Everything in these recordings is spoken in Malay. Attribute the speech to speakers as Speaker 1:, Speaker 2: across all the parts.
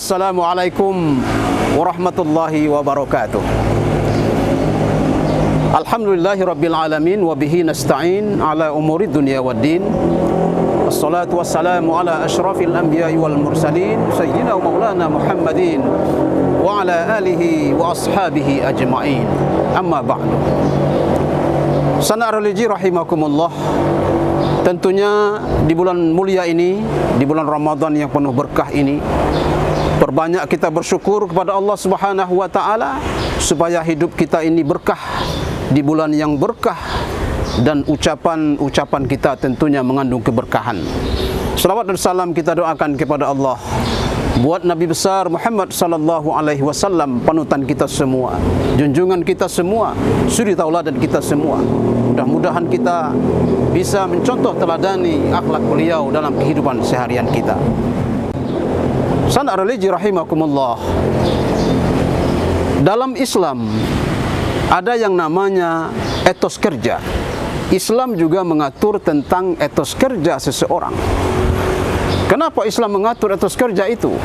Speaker 1: Assalamualaikum warahmatullahi wabarakatuh. Alhamdulillahi rabbil alamin wa bihi nasta'in ala umuri dunya waddin. Wassalatu wassalamu ala asyrafil anbiya'i wal mursalin sayyidina wa maulana Muhammadin wa ala alihi wa ashabihi ajma'in. Amma ba'du. Sanak religi rahimakumullah. Tentunya di bulan mulia ini, di bulan Ramadan yang penuh berkah ini, perbanyak kita bersyukur kepada Allah Subhanahu wa taala supaya hidup kita ini berkah di bulan yang berkah, dan ucapan-ucapan kita tentunya mengandung keberkahan. Selawat dan salam kita doakan kepada Allah buat Nabi besar Muhammad sallallahu alaihi wasallam, panutan kita semua, junjungan kita semua, suri tauladan kita semua. Mudah-mudahan kita bisa mencontoh teladani akhlak beliau dalam kehidupan seharian kita. Sanak religi rahimakumullah. Dalam Islam ada yang namanya etos kerja. Islam juga mengatur tentang etos kerja seseorang. Kenapa Islam mengatur etos kerja itu?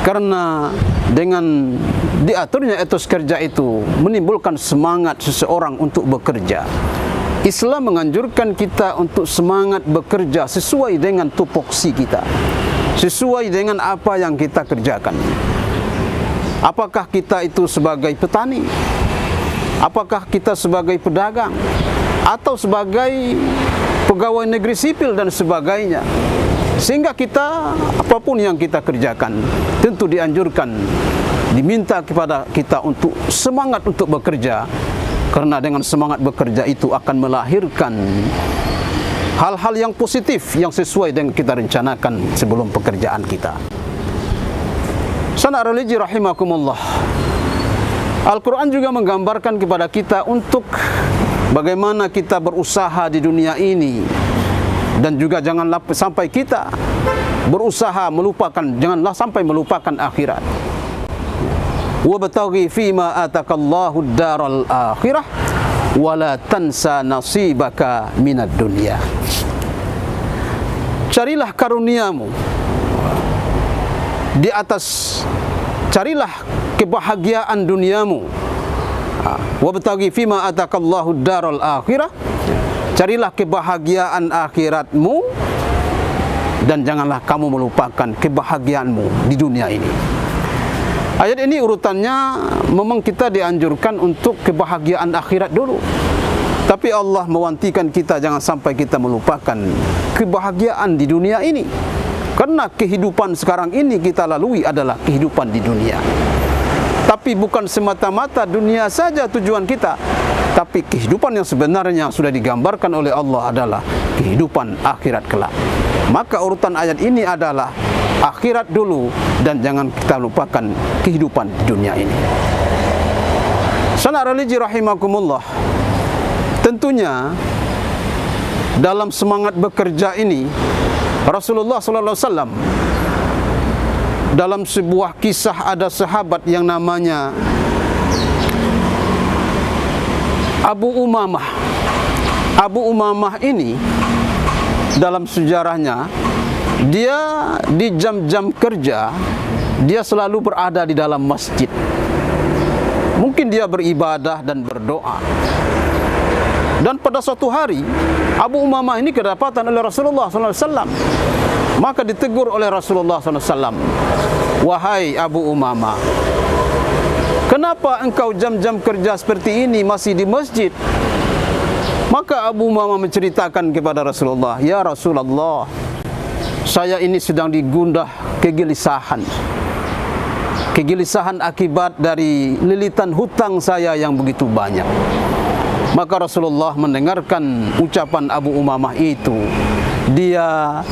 Speaker 1: Karena dengan diaturnya etos kerja itu menimbulkan semangat seseorang untuk bekerja. Islam menganjurkan kita untuk semangat bekerja sesuai dengan tupoksi kita, sesuai dengan apa yang kita kerjakan. Apakah kita itu sebagai petani? Apakah kita sebagai pedagang? Atau sebagai pegawai negeri sipil dan sebagainya? Sehingga kita, apapun yang kita kerjakan, tentu dianjurkan, diminta kepada kita untuk semangat untuk bekerja. Karena dengan semangat bekerja itu akan melahirkan hal-hal yang positif yang sesuai dengan kita rencanakan sebelum pekerjaan kita. Sanak religi rahimakumullah. Al-Quran juga menggambarkan kepada kita untuk bagaimana kita berusaha di dunia ini, dan juga janganlah sampai kita berusaha melupakan, janganlah sampai melupakan akhirat. Wabtaghi fima atakallahu ad-daral akhirah wala tansa nasibaka minad dunya. Carilah karuniamu di atas, carilah kebahagiaan duniamu. Wabtaghi fima atakallahu ad-daral akhirah, carilah kebahagiaan akhiratmu, dan janganlah kamu melupakan kebahagiaanmu di dunia ini. Ayat ini urutannya memang kita dianjurkan untuk kebahagiaan akhirat dulu. Tapi Allah mewantikan kita jangan sampai kita melupakan kebahagiaan di dunia ini. Karena kehidupan sekarang ini kita lalui adalah kehidupan di dunia. Tapi bukan semata-mata dunia saja tujuan kita, tapi kehidupan yang sebenarnya sudah digambarkan oleh Allah adalah kehidupan akhirat kelak. Maka urutan ayat ini adalah akhirat dulu, dan jangan kita lupakan kehidupan di dunia ini. Sanak religi rahimakumullah. Tentunya dalam semangat bekerja ini, Rasulullah sallallahu alaihi wasallam dalam sebuah kisah ada sahabat yang namanya Abu Umamah. Abu Umamah ini dalam sejarahnya, dia di jam-jam kerja, dia selalu berada di dalam masjid. Mungkin dia beribadah dan berdoa. Dan pada suatu hari, Abu Umamah ini kedapatan oleh Rasulullah SAW. Maka ditegur oleh Rasulullah SAW. Wahai Abu Umamah, kenapa engkau jam-jam kerja seperti ini masih di masjid? Maka Abu Umamah menceritakan kepada Rasulullah, ya Rasulullah, saya ini sedang digundah kegelisahan. Kegelisahan akibat dari lilitan hutang saya yang begitu banyak. Maka Rasulullah mendengarkan ucapan Abu Umamah itu. Dia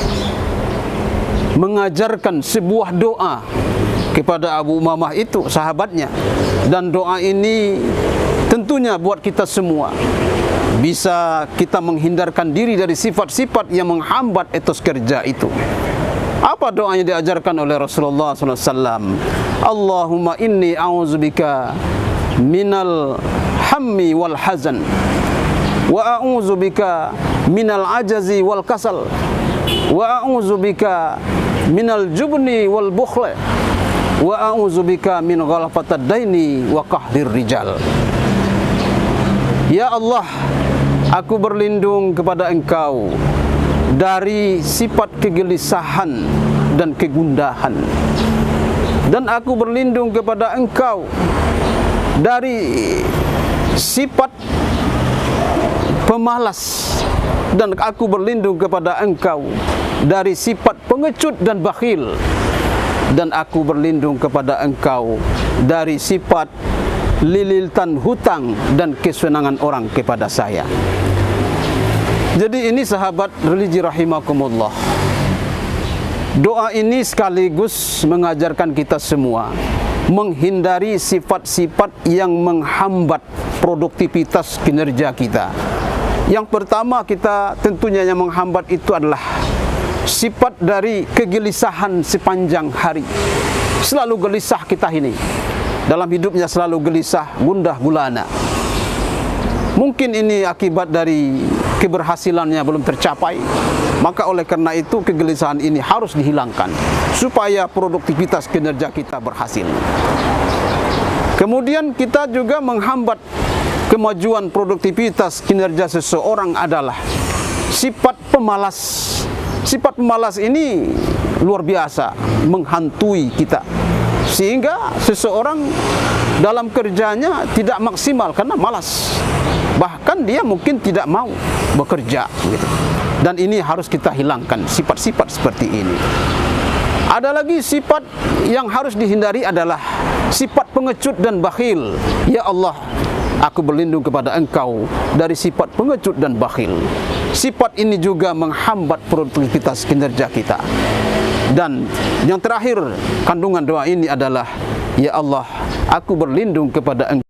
Speaker 1: mengajarkan sebuah doa kepada Abu Umamah itu, sahabatnya. Dan doa ini tentunya buat kita semua, bisa kita menghindarkan diri dari sifat-sifat yang menghambat etos kerja itu. Apa doa yang diajarkan oleh Rasulullah SAW? Allahumma inni a'udzubika minal hammi wal hazan, wa a'udzubika minal ajazi wal kasal, wa a'udzubika minal jubni wal bukhli, wa a'udzubika min ghalafatad daini wa qahrir rijal. Ya Allah, aku berlindung kepada Engkau dari sifat kegelisahan dan kegundahan, dan aku berlindung kepada Engkau dari sifat pemalas, dan aku berlindung kepada Engkau dari sifat pengecut dan bakhil, dan aku berlindung kepada Engkau dari sifat lilitan hutang dan kesenangan orang kepada saya. Jadi ini sahabat religi rahimakumullah, doa ini sekaligus mengajarkan kita semua menghindari sifat-sifat yang menghambat produktivitas kinerja kita. Yang pertama kita tentunya yang menghambat itu adalah sifat dari kegelisahan sepanjang hari. Selalu gelisah kita ini, dalam hidupnya selalu gelisah, gundah gulana. Mungkin ini akibat dari keberhasilannya belum tercapai, maka oleh karena itu kegelisahan ini harus dihilangkan supaya produktivitas kinerja kita berhasil. Kemudian kita juga menghambat kemajuan produktivitas kinerja seseorang adalah sifat pemalas. Sifat pemalas ini luar biasa menghantui kita, sehingga seseorang dalam kerjanya tidak maksimal karena malas. Bahkan dia mungkin tidak mau bekerja gitu. Dan ini harus kita hilangkan, sifat-sifat seperti ini. Ada lagi sifat yang harus dihindari adalah sifat pengecut dan bakhil. Ya Allah, aku berlindung kepada Engkau dari sifat pengecut dan bakhil. Sifat ini juga menghambat produktivitas kinerja kita. Dan yang terakhir kandungan doa ini adalah, ya Allah, aku berlindung kepada Engkau